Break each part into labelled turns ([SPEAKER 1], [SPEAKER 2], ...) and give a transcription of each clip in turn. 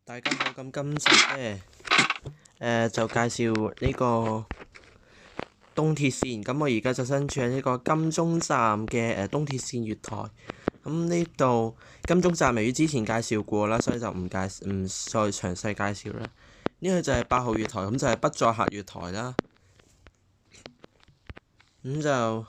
[SPEAKER 1] 大家好，咁今集咧，就介紹呢個東鐵線。咁我而家就身處喺呢個金鐘站嘅東鐵線月台。咁呢度金鐘站由於之前介紹過啦，所以就唔再詳細介紹啦。呢個就係8號月台，咁就係不載客月台啦。咁就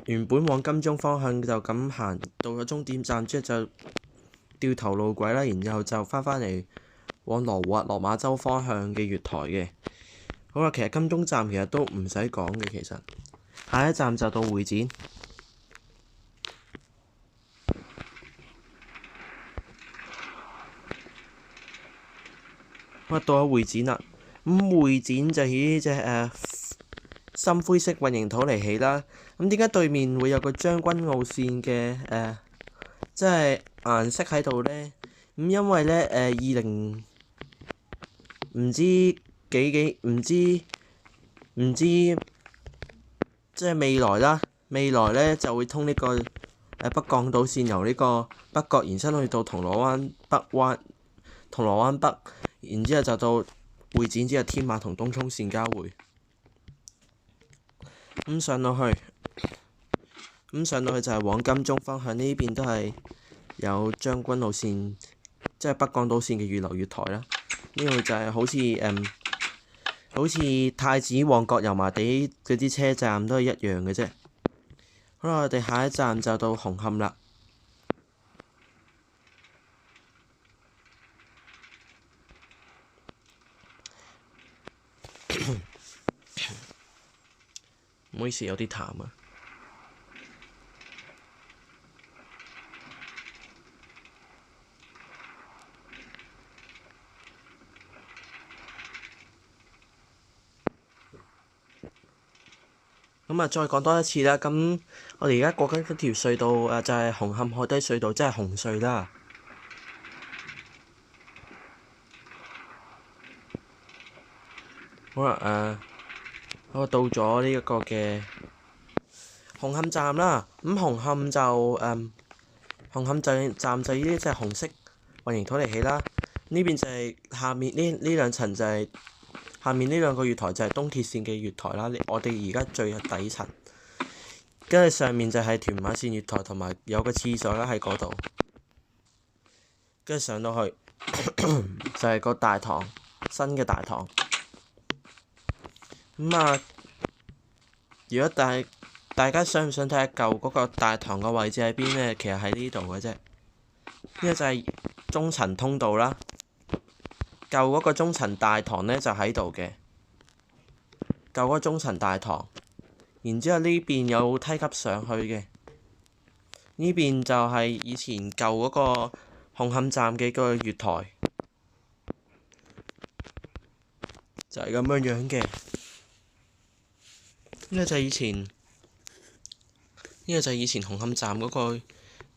[SPEAKER 1] 原本往金鐘方向就咁行，到咗終點站之後就掉頭路軌啦，然後就翻返嚟往羅湖、落馬洲方向嘅月台嘅。好啦，其實金鐘站其實都唔使講嘅，其實下一站就到會展。到咗會展啦，咁會展就以呢隻深灰色混凝土嚟起啦。咁點解對面會有個將軍澳線嘅即係顏色喺度呢？咁因為呢20唔知即係未來啦，未來呢就會通呢個北港島線，由呢個北角延伸去到銅鑼灣北，然之後就到會展之後天馬同東涌線交匯。咁上到去就係往金鐘方向，呢邊都係有將軍澳線，即係北港島線嘅預留月台啦。呢度就係好似太子、旺角、油麻地嗰啲車站都係一樣嘅啫。好啦，我哋下一站就到紅磡啦。唔好意思，有啲痰啊。咁啊，再講多一次啦。咁我哋而家過緊嗰條隧道就係紅磡海底隧道，即係紅隧啦。好啦，我到咗呢一個嘅紅磡站啦。咁紅磡站就呢啲即係紅色混凝土嚟起啦。呢邊就係下面呢兩層就係下面呢兩個月台就係東鐵線嘅月台啦。我哋而家最底層，跟住上面就係屯馬線月台，同埋有個廁所啦喺嗰度。跟住上到去就係個大堂，新嘅大堂。如果大家想唔想睇下舊嗰個大堂嘅位置喺邊呢？其實喺呢度嘅啫。呢個就係中層通道啦。舊嗰個中層大堂呢，就喺度嘅。舊嗰個中層大堂，然之後呢邊有梯級上去嘅。呢邊就係以前舊嗰個紅磡站嘅個月台，就係咁樣嘅。呢個就係以前紅磡站嗰個舊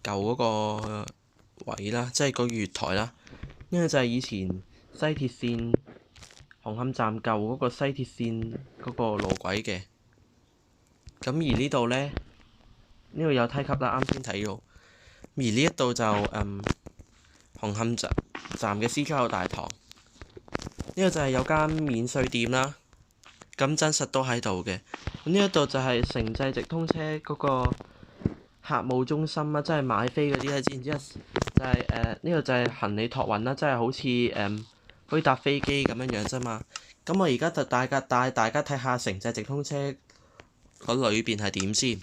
[SPEAKER 1] 嗰個位啦，即係個月台啦。呢個就係以前西鐵線紅磡站舊嗰個西鐵線嗰個路軌嘅。咁而呢度呢，呢度有梯級啦，啱先睇到。而呢一度就紅磡站嘅 C 出口大堂。呢個就係有間免稅店啦。咁真實都喺度嘅。咁呢一度就係城際直通車嗰個客務中心啦，即係買飛嗰啲咧，然之後就係呢度就係行李託運啦，即係好似可以搭飛機咁樣樣啫嘛。咁我而家就帶大家睇下城際直通車嗰裏邊係點先。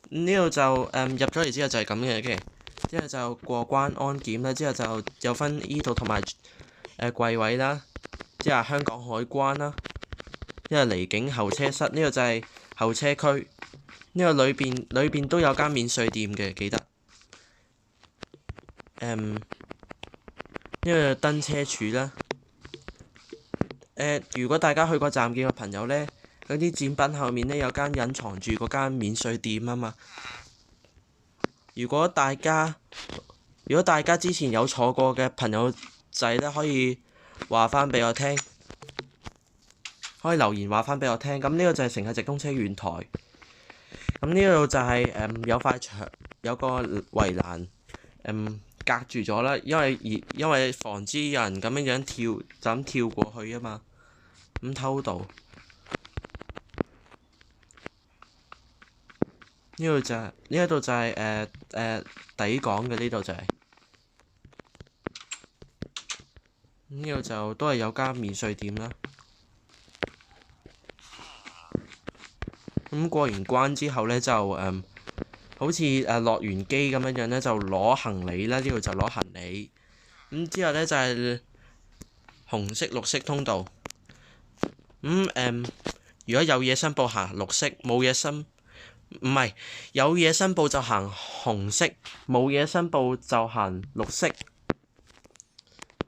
[SPEAKER 1] 呢度就入咗嚟之後就係咁嘅，之後就過關安檢啦，之後就有分呢度同埋櫃位啦。即係香港海關啦，因為離境候車室，呢個就係候車區。呢個裏邊都有間免稅店嘅，記得。呢個登車處啦。如果大家去過站嘅朋友呢，嗰啲展品後面呢有間隱藏住嗰間免稅店啊嘛。如果大家之前有坐過嘅朋友仔呢，可以話翻俾我聽，可以留言話翻俾我聽。咁呢個就係城際直通車月台。咁呢度就係有塊牆，有個圍欄隔住咗啦，因為防止有人咁樣跳就咁跳過去啊嘛，咁偷渡。呢度就係底港嘅，呢度就係呢度就都係有間免稅店啦。咁過完關之後呢，就好似落完機咁樣呢，就攞行李啦。呢度就攞行李。咁之後呢，就係紅色、綠色通道。如果有嘢申報行綠色，冇嘢申唔係有嘢申報就行紅色，冇嘢申報就行綠色。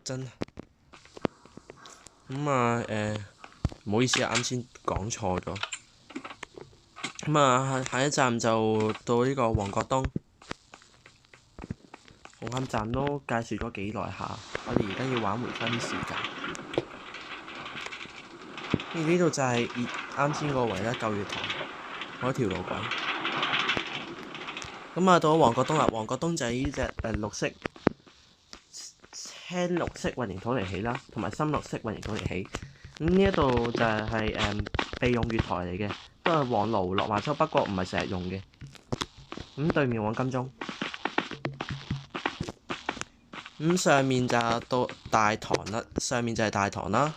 [SPEAKER 1] 真唔好意思啊，啱先講錯咗。下一站就到呢個旺角東。紅磡站都介紹咗幾耐下，我哋而家要挽回翻啲時間。呢度就係啱先個位啦，舊月台嗰條路軌。到咗旺角東啦，旺角東就係呢隻綠色、青綠色混凝土嚟起啦，同埋深綠色混凝土嚟起。呢一度就係備用月台嚟嘅，都係往盧落華洲，不過唔係成日用嘅。對面往金鐘。上面就到大堂啦，上面就係大堂啦。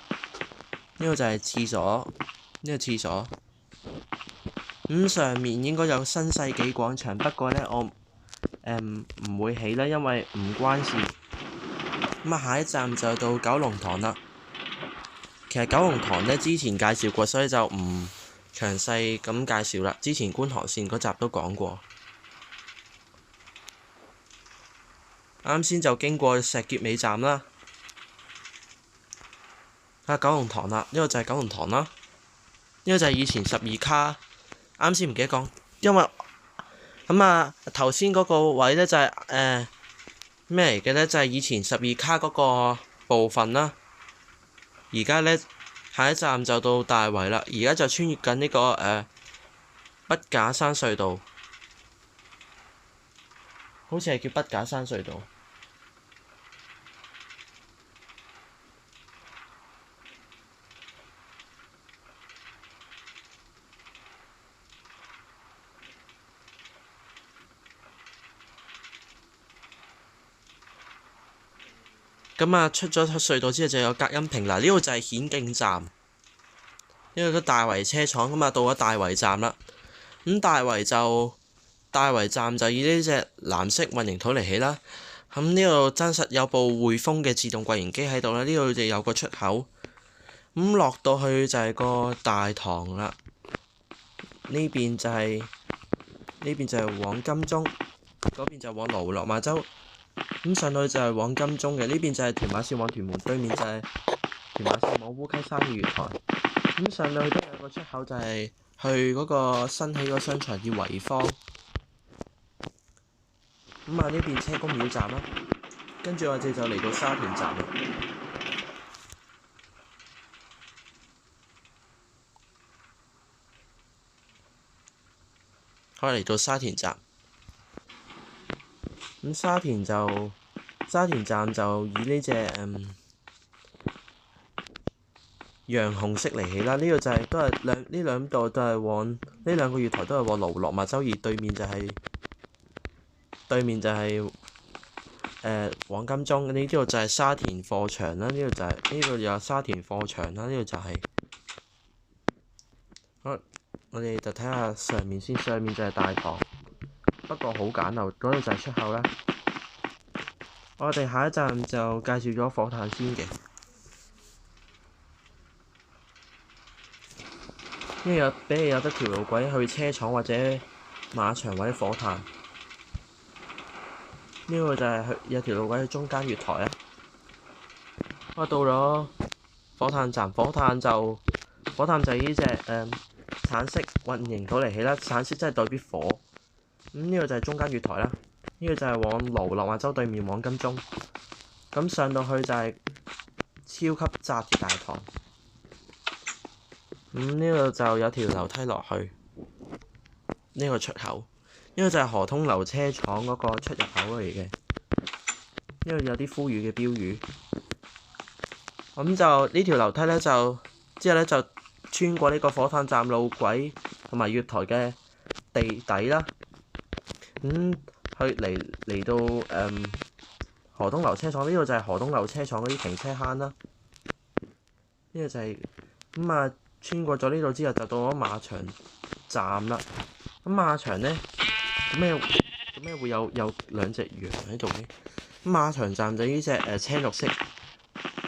[SPEAKER 1] 呢個就係廁所，呢個廁所。上面應該有新世紀廣場，不過呢，我唔會起啦，因為唔關事。下一站就到九龍塘啦。其實九龍塘呢，之前介紹過，所以就唔詳細咁介紹啦。之前觀塘線嗰集都講過。啱先就經過石硤尾站啦。九龍塘啦，呢個就係九龍塘啦。呢個就係以前12卡。啱先唔記得講，因為頭先嗰個位呢，就係咩嚟嘅呢？就係以前12卡嗰個部分啦。而家呢，下一站就到大圍啦。而家就穿越緊呢個筆架山隧道，好似係叫筆架山隧道。出咗隧道之後就有隔音屏。呢度就係顯徑站，呢個都大圍車廠。到咗大圍站啦。大圍站就以呢隻藍色混凝土嚟起啦。呢度真實有部匯豐嘅自動櫃員機喺度啦。呢度就有個出口。落到去就係個大堂啦。呢邊就係往金鐘，嗰邊就往盧落馬洲。上到去就係往金鐘嘅，呢邊就係屯馬線往屯門，對面就係屯馬線往烏溪沙嘅月台。上到去都有個出口，就係去嗰個新起嗰個商場叫維坊。呢邊車公廟站啦，跟住我哋就嚟到沙田站啦。可以嚟到沙田站。沙田站就以呢隻洋紅色嚟起啦。呢個就係呢兩度都係往呢兩個月台都係往盧落馬洲，而對面就係往金鐘。呢度就係沙田貨場啦。呢度有沙田貨場啦。呢度就係我哋就睇下上面先。上面就係大堂，不過好簡陋。嗰度就係出口啦。我哋下一站就介紹咗火炭先嘅。呢度俾你有得條路軌去車廠或者馬場或者火炭。呢個就係有條路軌去中間月台啊。到咗火炭站，火炭就係呢隻橙色混凝土嚟起啦。橙色真係代表火。呢個就係中間月台啦。呢個就係往盧落馬洲對面往金鐘。上到去就係超級窄嘅大堂。呢度就有條樓梯落去呢個出口。呢個就係河通樓車廠嗰個出入口嚟嘅，呢度有啲呼籲嘅標語。咁就呢條樓梯咧，就之後咧就穿過呢個火炭站路軌同埋月台嘅地底啦。去嚟到河東樓車廠，呢度就係河東樓車廠嗰啲停車坑啦。呢個就係穿過咗呢度之後，就到咗馬場站啦。咁馬場咧，咁咩會有兩隻羊喺度嘅？咁馬場站就呢隻青綠色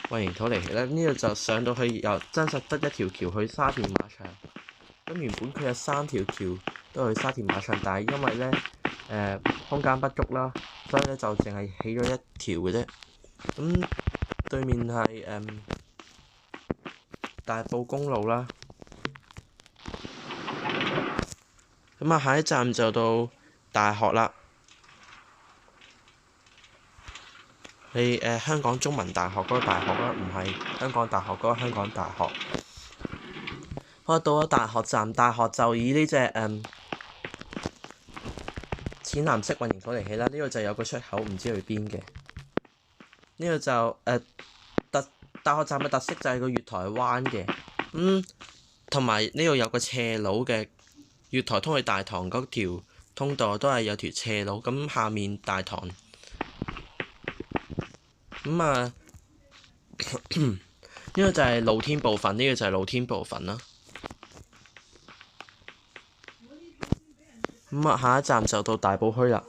[SPEAKER 1] 混凝土嚟嘅咧，呢度就上到去由真實得一條橋去沙田馬場。咁原本佢有3條橋都去沙田馬場，但係因為咧空間不足啦，所以咧就淨係起咗一條嘅啫。咁對面係大埔公路啦。咁下一站就到大學啦。係香港中文大學嗰個大學啦，唔係香港大學嗰個香港大學。到咗大學站，大學就以呢隻淺藍色混凝土嚟起啦。呢度就有個出口，唔知去邊嘅。呢度就大學站嘅特色就係個月台彎嘅，同埋呢度有個斜路嘅月台通去大堂嗰條通道都係有條斜路，咁下面大堂。呢個就係露天部分，呢個就係露天部分啦。下一站就到大埔墟啦。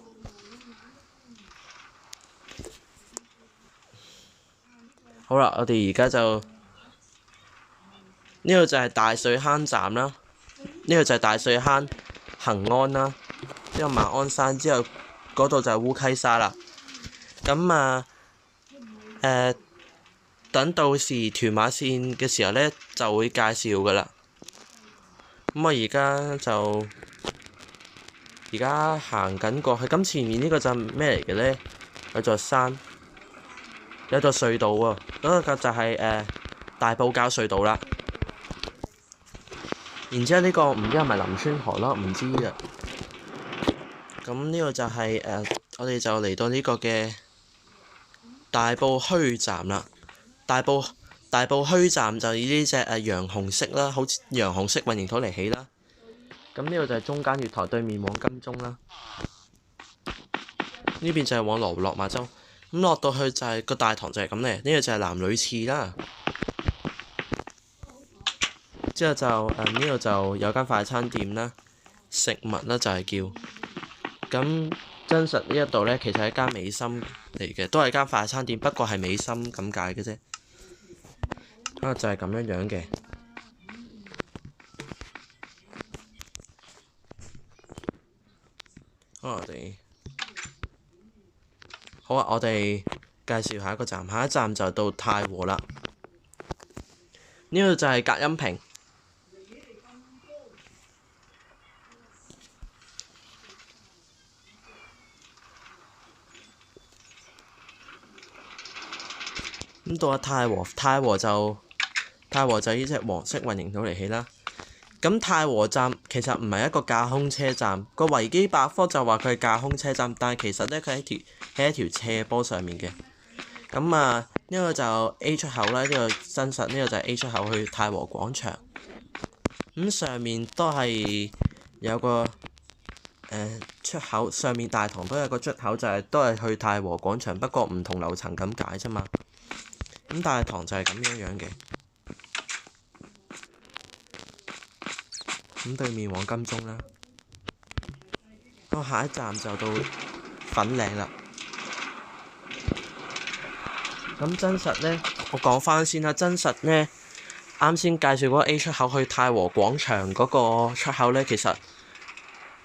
[SPEAKER 1] 好啦，我哋而家就呢度就係大水坑站啦，呢個就係大水坑恒安啦，之後馬鞍山之後嗰度就係烏溪沙啦。咁等到時屯馬線嘅時候咧，就會介紹噶啦。我而家行緊過去，咁前面呢個就咩嚟嘅咧？有座山，有座隧道喎，嗰個就係大埔滘隧道啦。然之後呢個唔知係咪林村河咯，唔知啊。咁呢個就係我哋就嚟到呢個嘅大埔墟站啦。大埔墟站就以呢隻洋紅色啦，好似洋紅色混凝土嚟起啦。咁呢度就係中間月台，對面往金鐘啦。呢邊就係往羅湖落馬洲。咁落到去就係個大堂就係咁咧。呢個就係男女廁啦。之後就呢度就有間快餐店啦，食物啦就係叫。咁真實呢一度咧，其實係一間美心嚟嘅，都係間快餐店，不過係美心咁解嘅啫。就係咁樣嘅。我哋介紹下一個站，下一站就到太和啦。呢度就係隔音屏。咁到咗太和就呢隻黃色混凝土嚟起啦。咁太和站其實唔係一個架空車站，個維基百科就話佢係架空車站，但係其實咧佢喺一條斜坡上面嘅。咁呢個就 A 出口啦，呢個真實，呢個就係 A 出口去太和廣場。咁上面都係有個出口，上面大堂都有個出口，就係都係去太和廣場，不過唔同樓層咁解啫嘛。咁大堂就係咁樣嘅。咁對面往金鐘啦。下一站就到粉嶺啦。咁真實呢，我講返先啦。真實呢，啱先介紹嗰個 A 出口去太和廣場嗰個出口呢，其實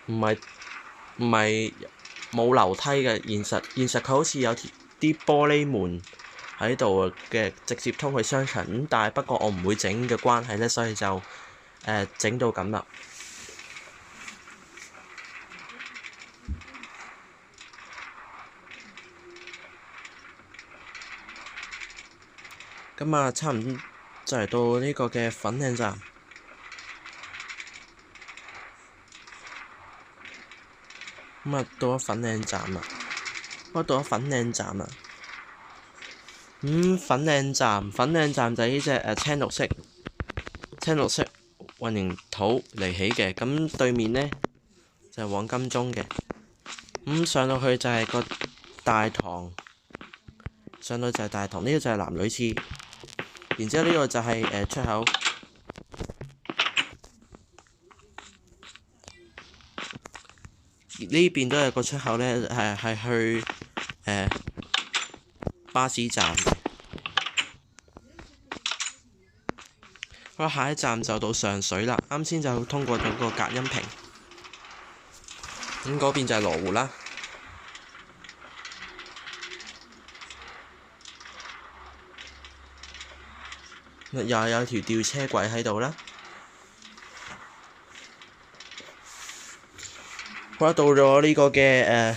[SPEAKER 1] 唔係冇樓梯嘅。現實佢好似有啲玻璃門喺度嘅，直接通去商場。咁但係不過我唔會整嘅關係呢，所以就整到咁啦。咁差唔多就嚟到呢個嘅粉嶺站。咁啊，到咗粉嶺站啦。到咗粉嶺站啦。粉嶺站就係呢隻青綠色混凝土嚟起嘅。咁對面呢，就係往金鐘嘅。上到去就係個大堂，呢個就係男女廁。然之後呢個就係出口。呢邊都有個出口呢，係去巴士站嘅。好啦，下一站就到上水啦。啱先就通過咗個隔音屏。咁嗰邊就係羅湖啦。又有條吊車軌喺度啦。好啦，到咗呢個嘅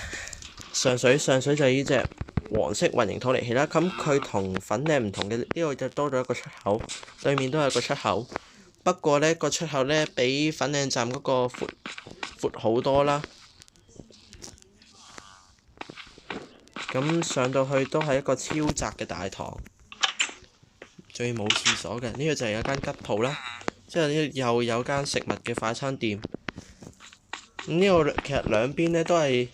[SPEAKER 1] 上水就係呢隻黃色混凝土嚟起啦。咁佢同粉嶺唔同嘅，呢個就多咗一個出口，對面都有個出口。不過呢個出口呢，比粉嶺站嗰個闊好多啦。咁上到去都係一個超窄嘅大堂，最冇廁所嘅。呢個就係有間吉鋪啦，之後呢又有間食物嘅快餐店。呢個其實兩邊呢都係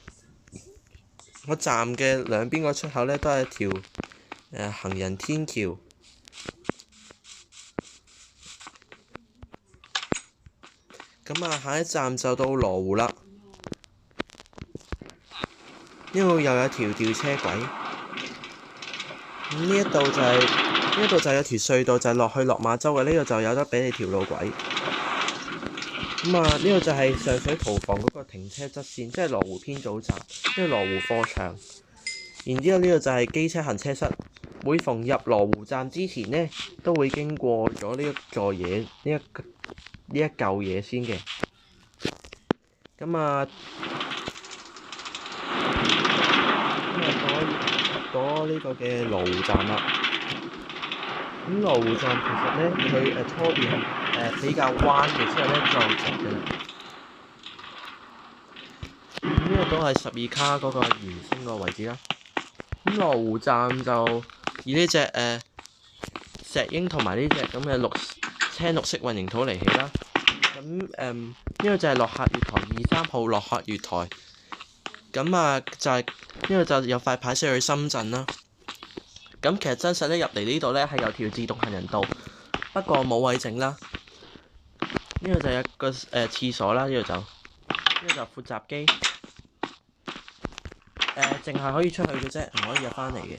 [SPEAKER 1] 個站嘅兩邊個出口呢，都係條行人天橋。咁啊，下一站就到羅湖啦。呢度又有條吊車軌。呢一度就係有條隧道，就係落去落馬洲嘅。呢度就有得俾你條路軌。咁啊，呢個就係上水屠房嗰個停車側線，即係羅湖編組站，即係羅湖貨場。然之後呢個就係機車行車室。每逢入羅湖站之前呢，都會經過咗呢一座嘢，呢一嚿嘢先嘅。咁啊，到呢個嘅羅湖站啦。咁羅湖站其實呢，佢初段比較彎嘅，之後呢就直嘅啦。呢個都係12卡嗰個延伸個位置啦。咁羅湖站就以呢隻石英同埋呢隻咁嘅青綠色混凝土嚟起啦。咁呢個就係落客月台23號落客月台。咁啊就係呢個就有塊牌寫去深圳啦。咁其實真實咧入嚟呢度咧係有條自動行人道，不過冇位整啦。呢個就有個廁所啦，呢度就闊閘機，淨係可以出去嘅啫，唔可以入返嚟嘅。